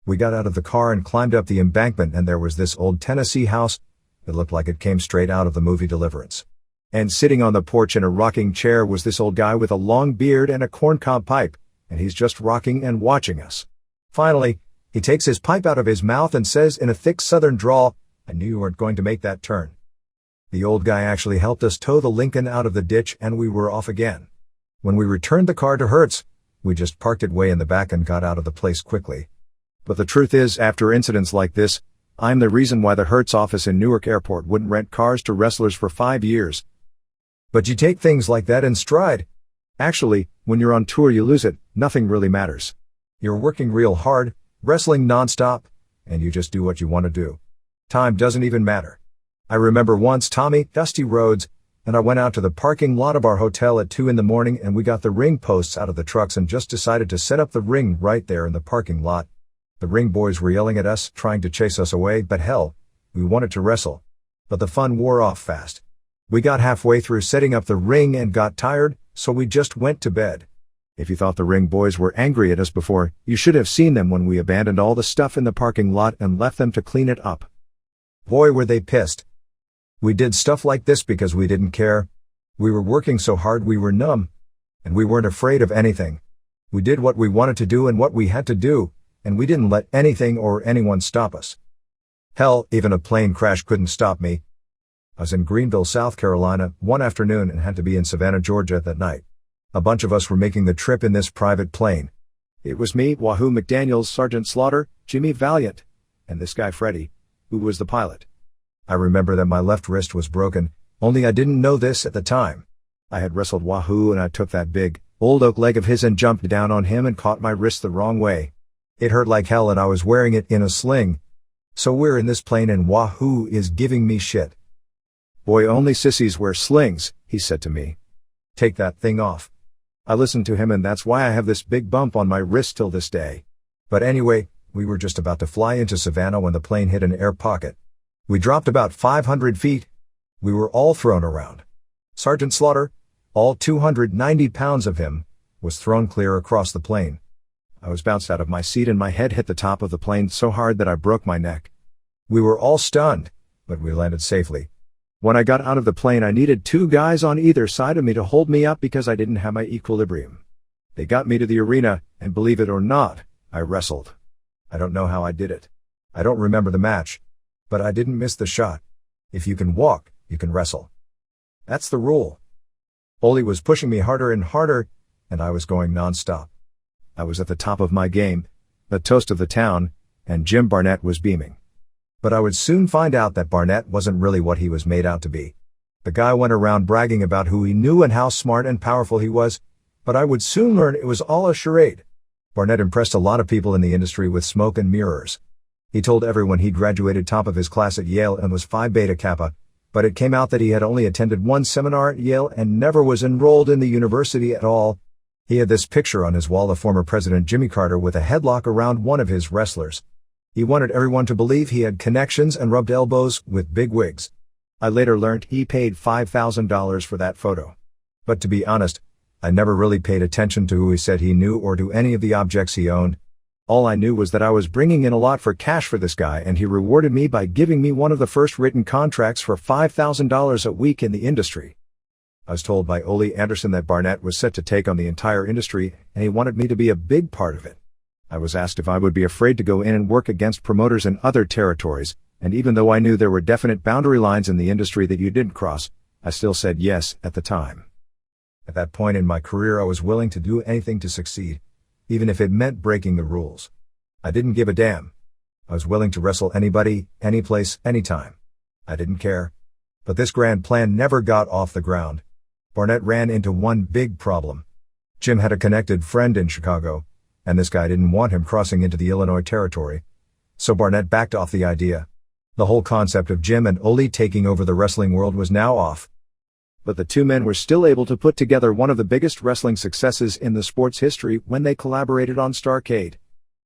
We got out of the car and climbed up the embankment, and there was this old Tennessee house that looked like it came straight out of the movie Deliverance. And sitting on the porch in a rocking chair was this old guy with a long beard and a corncob pipe, and he's just rocking and watching us. Finally, he takes his pipe out of his mouth and says in a thick southern drawl, "I knew you weren't going to make that turn." The old guy actually helped us tow the Lincoln out of the ditch, and we were off again. When we returned the car to Hertz, we just parked it way in the back and got out of the place quickly. But the truth is, after incidents like this, I'm the reason why the Hertz office in Newark Airport wouldn't rent cars to wrestlers for 5 years. But you take things like that in stride. Actually, when you're on tour you lose it, nothing really matters. You're working real hard, wrestling non-stop, and you just do what you want to do. Time doesn't even matter. I remember once Tommy, Dusty Rhodes, and I went out to the parking lot of our hotel at 2 in the morning, and we got the ring posts out of the trucks and just decided to set up the ring right there in the parking lot. The ring boys were yelling at us, trying to chase us away, but hell, we wanted to wrestle. But the fun wore off fast. We got halfway through setting up the ring and got tired, so we just went to bed. If you thought the ring boys were angry at us before, you should have seen them when we abandoned all the stuff in the parking lot and left them to clean it up. Boy, were they pissed. We did stuff like this because we didn't care. We were working so hard we were numb. And we weren't afraid of anything. We did what we wanted to do and what we had to do, and we didn't let anything or anyone stop us. Hell, even a plane crash couldn't stop me. I was in Greenville, South Carolina, one afternoon and had to be in Savannah, Georgia that night. A bunch of us were making the trip in this private plane. It was me, Wahoo McDaniels, Sergeant Slaughter, Jimmy Valiant, and this guy Freddie, who was the pilot. I remember that my left wrist was broken, only I didn't know this at the time. I had wrestled Wahoo and I took that big, old oak leg of his and jumped down on him and caught my wrist the wrong way. It hurt like hell and I was wearing it in a sling. So we're in this plane and Wahoo is giving me shit. "Boy, only sissies wear slings," he said to me. "Take that thing off." I listened to him and that's why I have this big bump on my wrist till this day. But anyway, we were just about to fly into Savannah when the plane hit an air pocket. We dropped about 500 feet. We were all thrown around. Sergeant Slaughter, all 290 pounds of him, was thrown clear across the plane. I was bounced out of my seat and my head hit the top of the plane so hard that I broke my neck. We were all stunned, but we landed safely. When I got out of the plane I needed 2 guys on either side of me to hold me up because I didn't have my equilibrium. They got me to the arena, and believe it or not, I wrestled. I don't know how I did it. I don't remember the match. But I didn't miss the shot. If you can walk, you can wrestle. That's the rule. Ole was pushing me harder and harder, and I was going non-stop. I was at the top of my game, the toast of the town, and Jim Barnett was beaming. But I would soon find out that Barnett wasn't really what he was made out to be. The guy went around bragging about who he knew and how smart and powerful he was, but I would soon learn it was all a charade. Barnett impressed a lot of people in the industry with smoke and mirrors. He told everyone he graduated top of his class at Yale and was Phi Beta Kappa, but it came out that he had only attended one seminar at Yale and never was enrolled in the university at all. He had this picture on his wall of former President Jimmy Carter with a headlock around one of his wrestlers. He wanted everyone to believe he had connections and rubbed elbows with big wigs. I later learned he paid $5,000 for that photo. But to be honest, I never really paid attention to who he said he knew or to any of the objects he owned. All I knew was that I was bringing in a lot for cash for this guy and he rewarded me by giving me one of the first written contracts for $5,000 a week in the industry. I was told by Ole Anderson that Barnett was set to take on the entire industry and he wanted me to be a big part of it. I was asked if I would be afraid to go in and work against promoters in other territories, and even though I knew there were definite boundary lines in the industry that you didn't cross, I still said yes at the time. At that point in my career I was willing to do anything to succeed, even if it meant breaking the rules. I didn't give a damn. I was willing to wrestle anybody, anyplace, anytime. I didn't care. But this grand plan never got off the ground. Barnett ran into one big problem. Jim had a connected friend in Chicago, and this guy didn't want him crossing into the Illinois territory. So Barnett backed off the idea. The whole concept of Jim and Ole taking over the wrestling world was now off. But the two men were still able to put together one of the biggest wrestling successes in the sport's history when they collaborated on Starcade.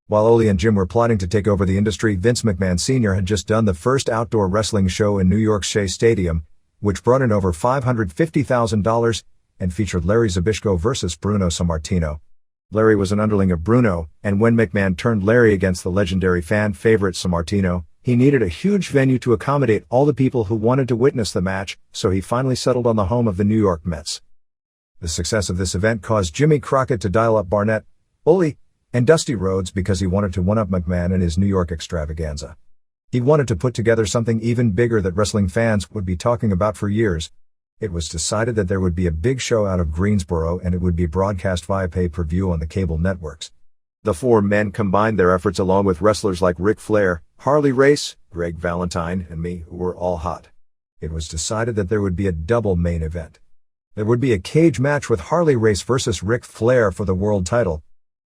While Ole and Jim were plotting to take over the industry, Vince McMahon Sr. had just done the first outdoor wrestling show in New York's Shea Stadium, which brought in over $550,000 and featured Larry Zbyszko versus Bruno Sammartino. Larry was an underling of Bruno, and when McMahon turned Larry against the legendary fan favorite Sammartino, he needed a huge venue to accommodate all the people who wanted to witness the match, so he finally settled on the home of the New York Mets. The success of this event caused Jimmy Crockett to dial up Barnett, Ole, and Dusty Rhodes because he wanted to one-up McMahon in his New York extravaganza. He wanted to put together something even bigger that wrestling fans would be talking about for years. It was decided that there would be a big show out of Greensboro and it would be broadcast via pay-per-view on the cable networks. The four men combined their efforts along with wrestlers like Ric Flair, Harley Race, Greg Valentine, and me, who were all hot. It was decided that there would be a double main event. There would be a cage match with Harley Race versus Ric Flair for the world title.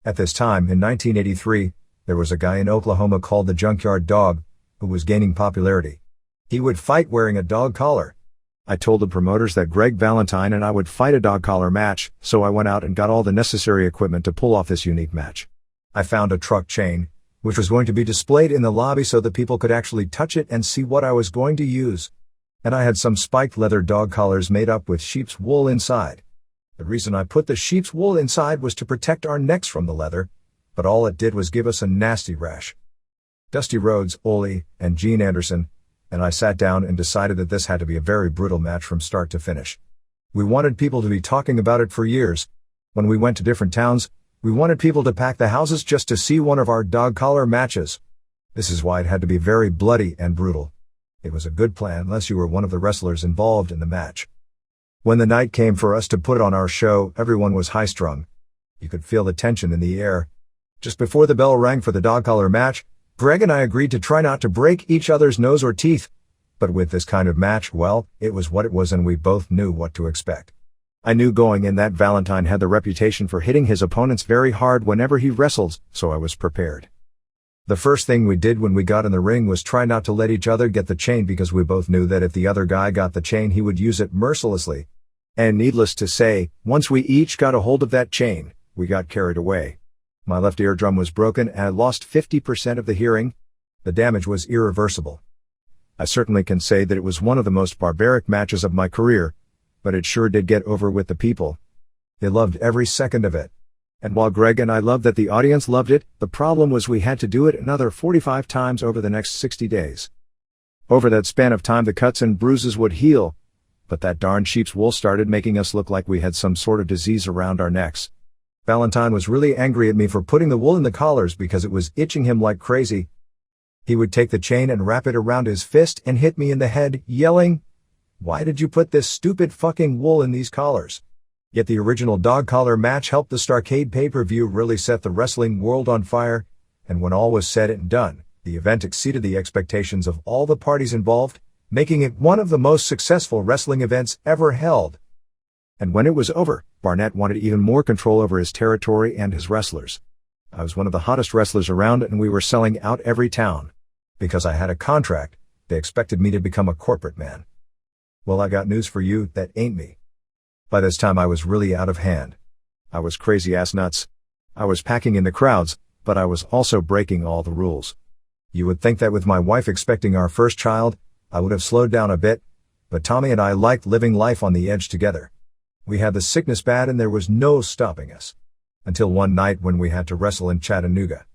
At this time, in 1983, there was a guy in Oklahoma called the Junkyard Dog, who was gaining popularity. He would fight wearing a dog collar. I told the promoters that Greg Valentine and I would fight a dog collar match, so I went out and got all the necessary equipment to pull off this unique match. I found a truck chain, which was going to be displayed in the lobby so that people could actually touch it and see what I was going to use. And I had some spiked leather dog collars made up with sheep's wool inside. The reason I put the sheep's wool inside was to protect our necks from the leather, but all it did was give us a nasty rash. Dusty Rhodes, Ole, and Gene Anderson, and I sat down and decided that this had to be a very brutal match from start to finish. We wanted people to be talking about it for years. When we went to different towns, we wanted people to pack the houses just to see one of our dog collar matches. This is why it had to be very bloody and brutal. It was a good plan unless you were one of the wrestlers involved in the match. When the night came for us to put on our show, everyone was high-strung. You could feel the tension in the air. Just before the bell rang for the dog collar match, Greg and I agreed to try not to break each other's nose or teeth. But with this kind of match, well, it was what it was and we both knew what to expect. I knew going in that Valentine had the reputation for hitting his opponents very hard whenever he wrestled, so I was prepared. The first thing we did when we got in the ring was try not to let each other get the chain because we both knew that if the other guy got the chain he would use it mercilessly. And needless to say, once we each got a hold of that chain, we got carried away. My left eardrum was broken and I lost 50% of the hearing. The damage was irreversible. I certainly can say that it was one of the most barbaric matches of my career, but it sure did get over with the people. They loved every second of it. And while Greg and I loved that the audience loved it, the problem was we had to do it another 45 times over the next 60 days. Over that span of time the cuts and bruises would heal, but that darn sheep's wool started making us look like we had some sort of disease around our necks. Valentine was really angry at me for putting the wool in the collars because it was itching him like crazy. He would take the chain and wrap it around his fist and hit me in the head, yelling, "Why did you put this stupid fucking wool in these collars?" Yet the original dog collar match helped the Starcade pay-per-view really set the wrestling world on fire, and when all was said and done, the event exceeded the expectations of all the parties involved, making it one of the most successful wrestling events ever held. And when it was over, Barnett wanted even more control over his territory and his wrestlers. I was one of the hottest wrestlers around and we were selling out every town. Because I had a contract, they expected me to become a corporate man. Well, I got news for you, that ain't me. By this time I was really out of hand. I was crazy ass nuts. I was packing in the crowds, but I was also breaking all the rules. You would think that with my wife expecting our first child, I would have slowed down a bit, but Tommy and I liked living life on the edge together. We had the sickness bad and there was no stopping us. Until one night when we had to wrestle in Chattanooga.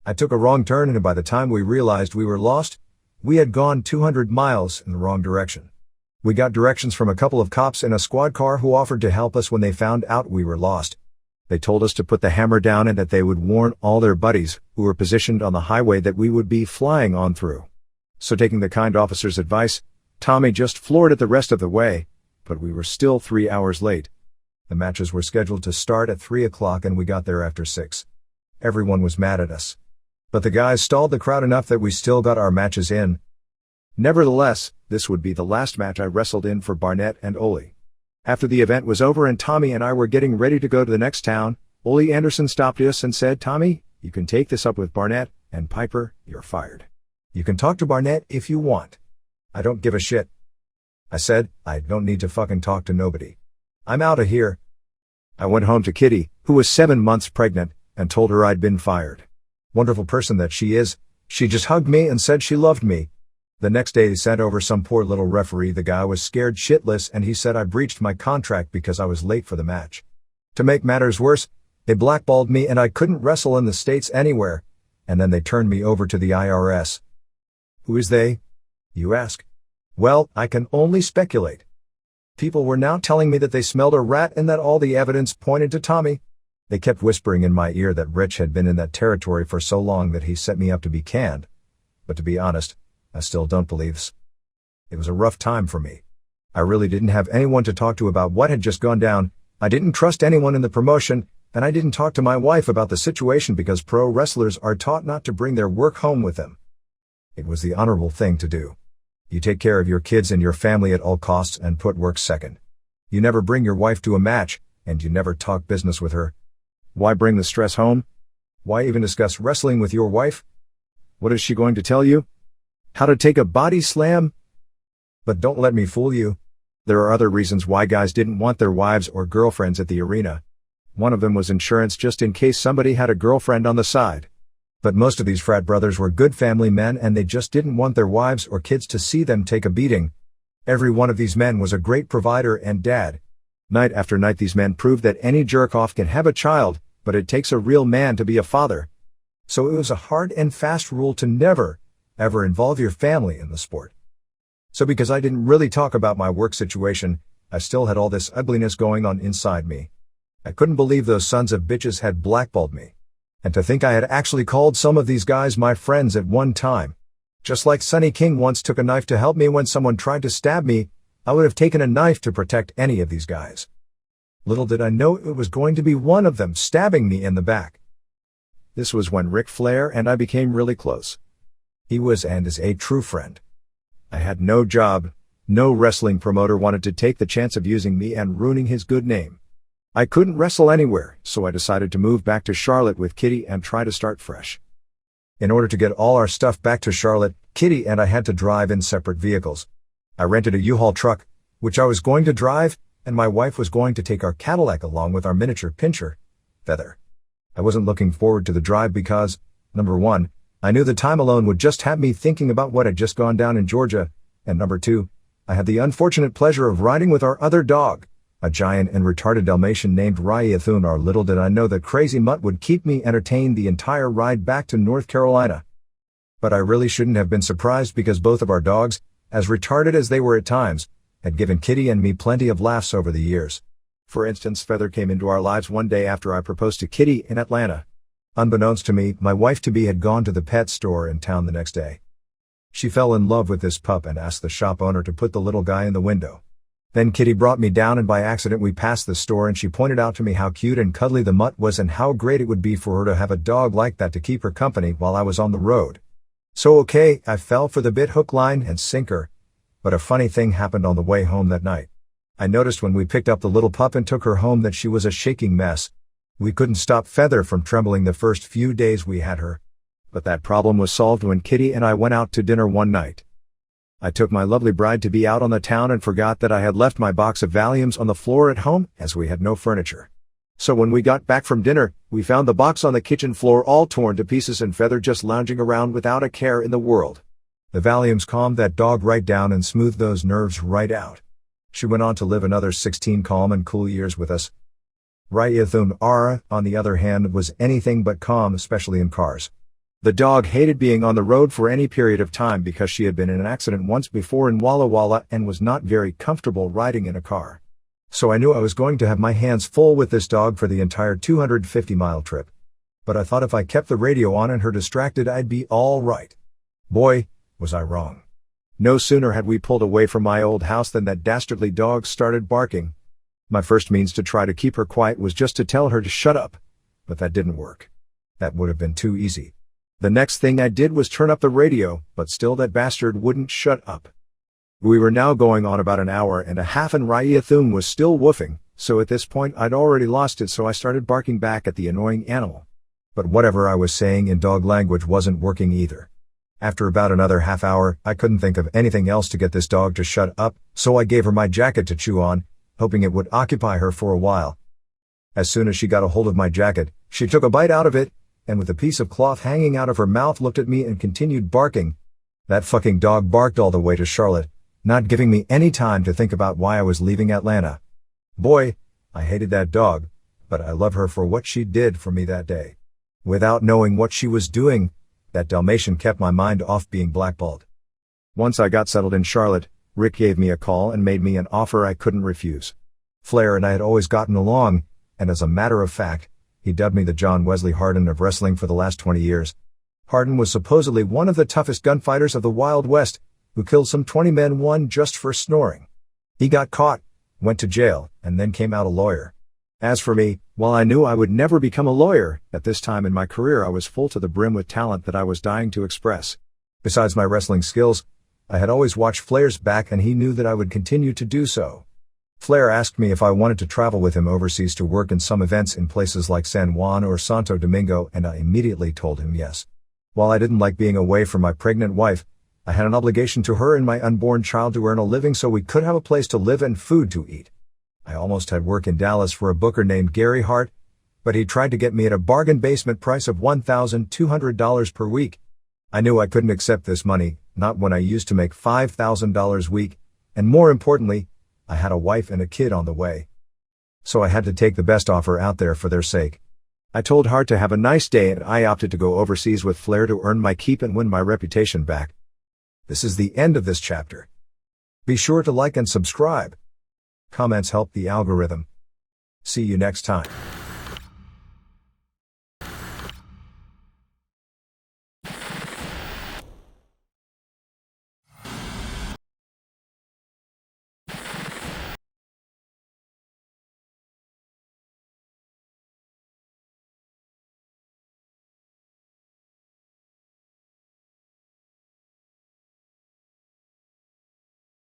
I took a wrong turn and by the time we realized we were lost, we had gone 200 miles in the wrong direction. We got directions from a couple of cops in a squad car who offered to help us when they found out we were lost. They told us to put the hammer down and that they would warn all their buddies who were positioned on the highway that we would be flying on through. So taking the kind officer's advice, Tommy just floored it the rest of the way, but we were still 3 hours late. The matches were scheduled to start at 3 o'clock and we got there after 6. Everyone was mad at us. But the guys stalled the crowd enough that we still got our matches in. Nevertheless, this would be the last match I wrestled in for Barnett and Ole. After the event was over and Tommy and I were getting ready to go to the next town, Ole Anderson stopped us and said, "Tommy, you can take this up with Barnett, and Piper, you're fired. You can talk to Barnett if you want. I don't give a shit." I said, "I don't need to fucking talk to nobody. I'm out of here." I went home to Kitty, who was 7 months pregnant, and told her I'd been fired. Wonderful person that she is, she just hugged me and said she loved me. The next day they sent over some poor little referee. The guy was scared shitless and he said I breached my contract because I was late for the match. To make matters worse, they blackballed me and I couldn't wrestle in the States anywhere, and then they turned me over to the IRS. Who is they? You ask. Well, I can only speculate. People were now telling me that they smelled a rat and that all the evidence pointed to Tommy. They kept whispering in my ear that Rich had been in that territory for so long that he set me up to be canned. But to be honest, I still don't believe this. It was a rough time for me. I really didn't have anyone to talk to about what had just gone down. I didn't trust anyone in the promotion, and I didn't talk to my wife about the situation because pro wrestlers are taught not to bring their work home with them. It was the honorable thing to do. You take care of your kids and your family at all costs and put work second. You never bring your wife to a match, and you never talk business with her. Why bring the stress home? Why even discuss wrestling with your wife? What is she going to tell you? How to take a body slam? But don't let me fool you. There are other reasons why guys didn't want their wives or girlfriends at the arena. One of them was insurance, just in case somebody had a girlfriend on the side. But most of these frat brothers were good family men and they just didn't want their wives or kids to see them take a beating. Every one of these men was a great provider and dad. Night after night these men proved that any jerk-off can have a child, but it takes a real man to be a father. So it was a hard and fast rule to never, ever involve your family in the sport. So because I didn't really talk about my work situation, I still had all this ugliness going on inside me. I couldn't believe those sons of bitches had blackballed me. And to think I had actually called some of these guys my friends at one time. Just like Sonny King once took a knife to help me when someone tried to stab me, I would have taken a knife to protect any of these guys. Little did I know it was going to be one of them stabbing me in the back. This was when Ric Flair and I became really close. He was and is a true friend. I had no job, no wrestling promoter wanted to take the chance of using me and ruining his good name. I couldn't wrestle anywhere, so I decided to move back to Charlotte with Kitty and try to start fresh. In order to get all our stuff back to Charlotte, Kitty and I had to drive in separate vehicles. I rented a U-Haul truck, which I was going to drive, and my wife was going to take our Cadillac along with our miniature pincher, Feather. I wasn't looking forward to the drive because, number one, I knew the time alone would just have me thinking about what had just gone down in Georgia, and number two, I had the unfortunate pleasure of riding with our other dog, a giant and retarded Dalmatian named Ryathun. Or little did I know that crazy mutt would keep me entertained the entire ride back to North Carolina. But I really shouldn't have been surprised because both of our dogs, as retarded as they were at times, had given Kitty and me plenty of laughs over the years. For instance, Feather came into our lives one day after I proposed to Kitty in Atlanta. Unbeknownst to me, my wife-to-be had gone to the pet store in town the next day. She fell in love with this pup and asked the shop owner to put the little guy in the window. Then Kitty brought me down and by accident we passed the store and she pointed out to me how cute and cuddly the mutt was and how great it would be for her to have a dog like that to keep her company while I was on the road. So okay, I fell for the bit hook, line, and sinker. But a funny thing happened on the way home that night. I noticed when we picked up the little pup and took her home that she was a shaking mess. We couldn't stop Feather from trembling the first few days we had her. But that problem was solved when Kitty and I went out to dinner one night. I took my lovely bride-to-be out on the town and forgot that I had left my box of Valiums on the floor at home as we had no furniture. So when we got back from dinner, we found the box on the kitchen floor all torn to pieces and Feather just lounging around without a care in the world. The Valiums calmed that dog right down and smoothed those nerves right out. She went on to live another 16 calm and cool years with us. Ryathun Ara, on the other hand, was anything but calm, especially in cars. The dog hated being on the road for any period of time because she had been in an accident once before in Walla Walla and was not very comfortable riding in a car. So I knew I was going to have my hands full with this dog for the entire 250-mile trip. But I thought if I kept the radio on and her distracted I'd be all right. Boy, was I wrong. No sooner had we pulled away from my old house than that dastardly dog started barking. My first means to try to keep her quiet was just to tell her to shut up. But that didn't work. That would have been too easy. The next thing I did was turn up the radio, but still that bastard wouldn't shut up. We were now going on about an hour and a half and Raiathum was still woofing, so at this point I'd already lost it, so I started barking back at the annoying animal. But whatever I was saying in dog language wasn't working either. After about another half hour, I couldn't think of anything else to get this dog to shut up, so I gave her my jacket to chew on, hoping it would occupy her for a while. As soon as she got a hold of my jacket, she took a bite out of it, and with a piece of cloth hanging out of her mouth looked at me and continued barking. That fucking dog barked all the way to Charlotte, not giving me any time to think about why I was leaving Atlanta. Boy, I hated that dog, but I love her for what she did for me that day. Without knowing what she was doing, that Dalmatian kept my mind off being blackballed. Once I got settled in Charlotte, Rick gave me a call and made me an offer I couldn't refuse. Flair and I had always gotten along, and as a matter of fact, he dubbed me the John Wesley Hardin of wrestling for the last 20 years. Hardin was supposedly one of the toughest gunfighters of the Wild West, who killed some 20 men one just for snoring. He got caught, went to jail, and then came out a lawyer. As for me, while I knew I would never become a lawyer, at this time in my career I was full to the brim with talent that I was dying to express. Besides my wrestling skills, I had always watched Flair's back and he knew that I would continue to do so. Flair asked me if I wanted to travel with him overseas to work in some events in places like San Juan or Santo Domingo, and I immediately told him yes. While I didn't like being away from my pregnant wife, I had an obligation to her and my unborn child to earn a living so we could have a place to live and food to eat. I almost had work in Dallas for a booker named Gary Hart, but he tried to get me at a bargain basement price of $1,200 per week. I knew I couldn't accept this money, not when I used to make $5,000 a week, and more importantly, I had a wife and a kid on the way. So I had to take the best offer out there for their sake. I told Hart to have a nice day and I opted to go overseas with Flair to earn my keep and win my reputation back. This is the end of this chapter. Be sure to like and subscribe. Comments help the algorithm. See you next time.